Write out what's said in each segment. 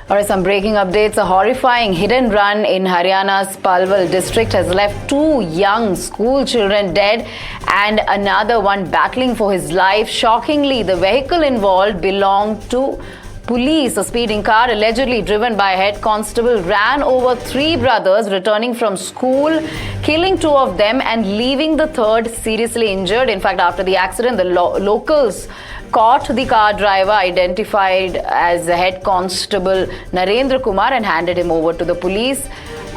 All right, some breaking updates. A horrifying hit and run in Haryana's Palwal district has left two young school children dead and another one battling for his life. Shockingly, the vehicle involved belonged to police. A speeding car, allegedly driven by a head constable, ran over three brothers returning from school, killing two of them and leaving the third seriously injured. In fact, after the accident, the locals caught the car driver, identified as head constable Narendra Kumar, and handed him over to the police.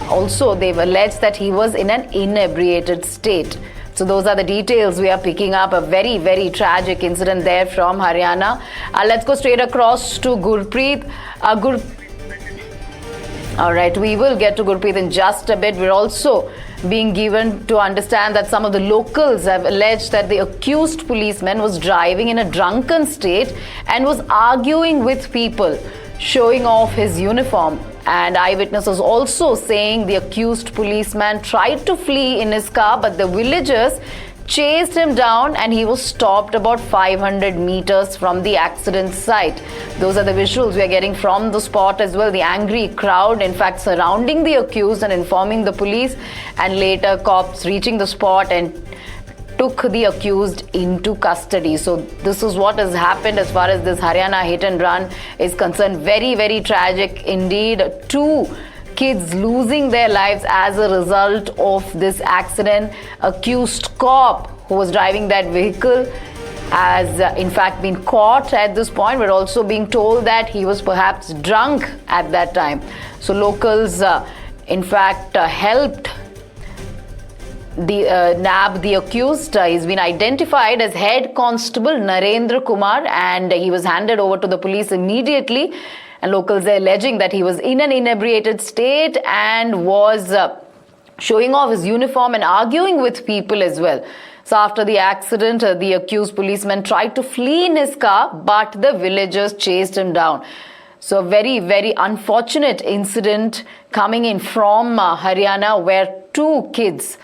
Also, they've alleged that he was in an inebriated state. So those are the details we are picking up. A very, very tragic incident there from Haryana. Let's go straight across to Gurpreet. All right, we will get to Gurpreet in just a bit. We're also being given to understand that some of the locals have alleged that the accused policeman was driving in a drunken state and was arguing with people, showing off his uniform. And eyewitnesses also saying the accused policeman tried to flee in his car, but the villagers chased him down and he was stopped about 500 meters from the accident site. Those are the visuals we are getting from the spot as well. The angry crowd, in fact, surrounding the accused and informing the police, and later cops reaching the spot and took the accused into custody. So this is what has happened as far as this Haryana hit and run is concerned. Very, very tragic indeed. Two kids losing their lives as a result of this accident. Accused cop who was driving that vehicle has in fact been caught at this point. We're also being told that he was perhaps drunk at that time. So locals in fact helped nab the accused. He's been identified as head constable Narendra Kumar and he was handed over to the police immediately. And locals are alleging that he was in an inebriated state and was showing off his uniform and arguing with people as well. So after the accident, the accused policeman tried to flee in his car, but the villagers chased him down. So a very, very unfortunate incident coming in from Haryana, where two kids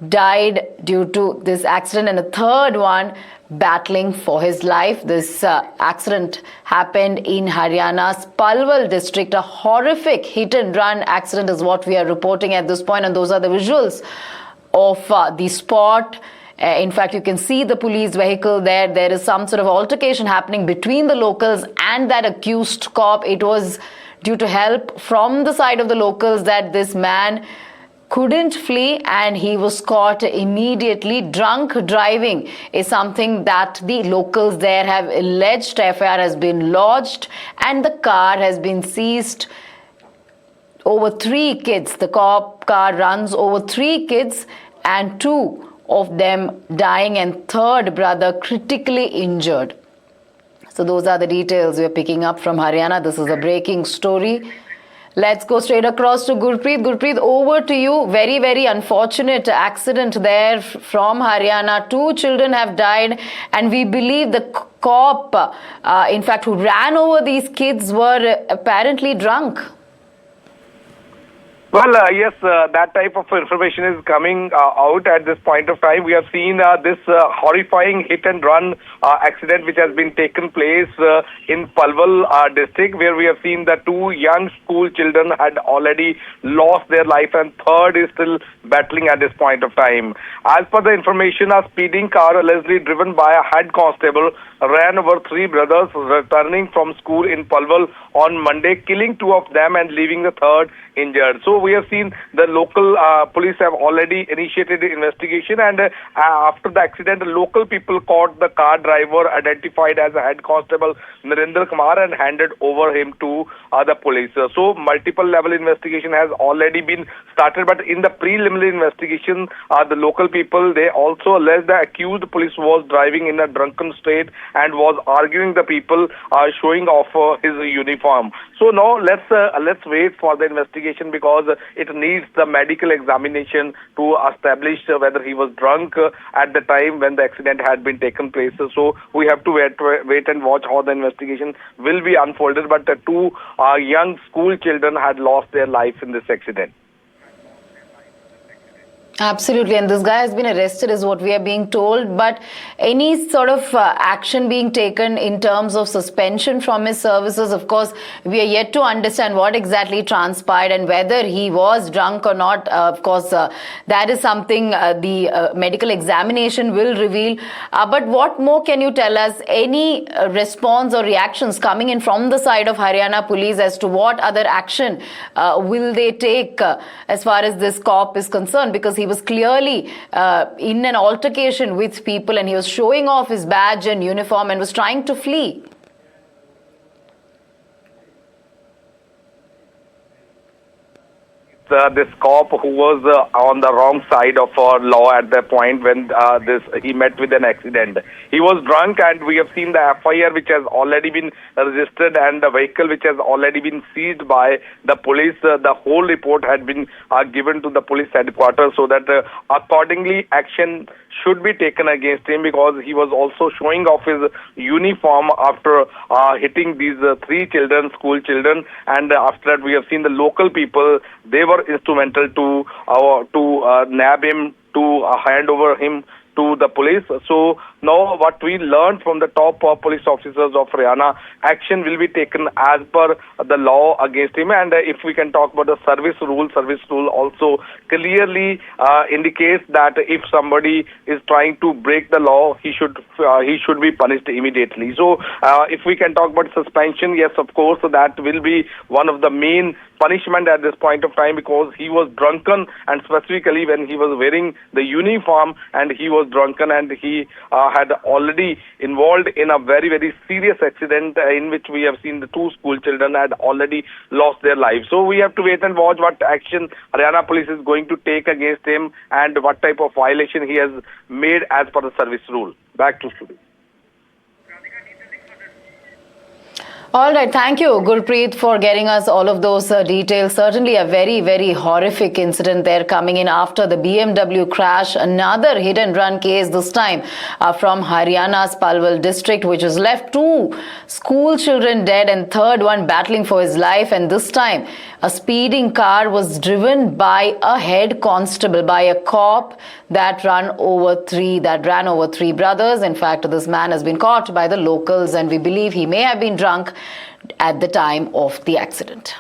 died due to this accident and a third one battling for his life. This accident happened in Haryana's Palwal district. A horrific hit and run accident is what we are reporting at this point, and those are the visuals of the spot. In fact, you can see the police vehicle there. There is some sort of altercation happening between the locals and that accused cop. It was due to help from the side of the locals that this man couldn't flee and he was caught immediately. Drunk driving is something that the locals there have alleged. FIR has been lodged and the car has been seized. Over three kids, the cop car runs over three kids and two of them dying and third brother critically injured. So those are the details we're picking up from Haryana. This is a breaking story. Let's go straight across to Gurpreet. Gurpreet, over to you. Very, very unfortunate accident there from Haryana. Two children have died and we believe the cop, in fact, who ran over these kids were apparently drunk. Well, yes, that type of information is coming out at this point of time. We have seen this horrifying hit and run accident which has been taken place in Palwal district, where we have seen that two young school children had already lost their life and third is still battling at this point of time. As per the information, a speeding car allegedly driven by a head constable ran over three brothers returning from school in Palwal on Monday, killing two of them and leaving the third injured. So we have seen the local police have already initiated the investigation, and after the accident, local people caught the car driver, identified as a head constable Narendra Kumar, and handed over him to the police. So multiple level investigation has already been started, but in the preliminary investigation, the local people, they also alleged the accused police was driving in a drunken state and was arguing the people, showing off his uniform. So now let's wait for the investigation, because it needs the medical examination to establish whether he was drunk at the time when the accident had been taken place. So we have to wait and watch how the investigation will be unfolded. But the two young school children had lost their life in this accident. Absolutely, and this guy has been arrested, is what we are being told. But any sort of action being taken in terms of suspension from his services? Of course, we are yet to understand what exactly transpired and whether he was drunk or not. Of course, that is something the medical examination will reveal. But what more can you tell us? Any response or reactions coming in from the side of Haryana police as to what other action will they take as far as this cop is concerned? Because he was clearly in an altercation with people and he was showing off his badge and uniform and was trying to flee. This cop who was on the wrong side of law at the point when he met with an accident. He was drunk, and we have seen the FIR which has already been registered and the vehicle which has already been seized by the police. The whole report had been given to the police headquarters so that accordingly action should be taken against him, because he was also showing off his uniform after hitting these three children, school children, and after that we have seen the local people. They were instrumental to nab him, to hand over him to the police. So now what we learned from the top police officers of Haryana, action will be taken as per the law against him. And if we can talk about the service rule also clearly indicates that if somebody is trying to break the law, he should be punished immediately. So if we can talk about suspension, yes, of course, that will be one of the main punishment at this point of time, because he was drunken, and specifically when he was wearing the uniform and he was drunken, and he had already involved in a very, very serious accident in which we have seen the two school children had already lost their lives. So we have to wait and watch what action Haryana police is going to take against him and what type of violation he has made as per the service rule. Back to studio. All right. Thank you, Gurpreet, for getting us all of those details. Certainly a very, very horrific incident there coming in after the BMW crash. Another hit and run case, this time from Haryana's Palwal district, which has left two school children dead and third one battling for his life. And this time a speeding car was driven by a head constable, by a cop that ran over three brothers. In fact, this man has been caught by the locals, and we believe he may have been drunk at the time of the accident.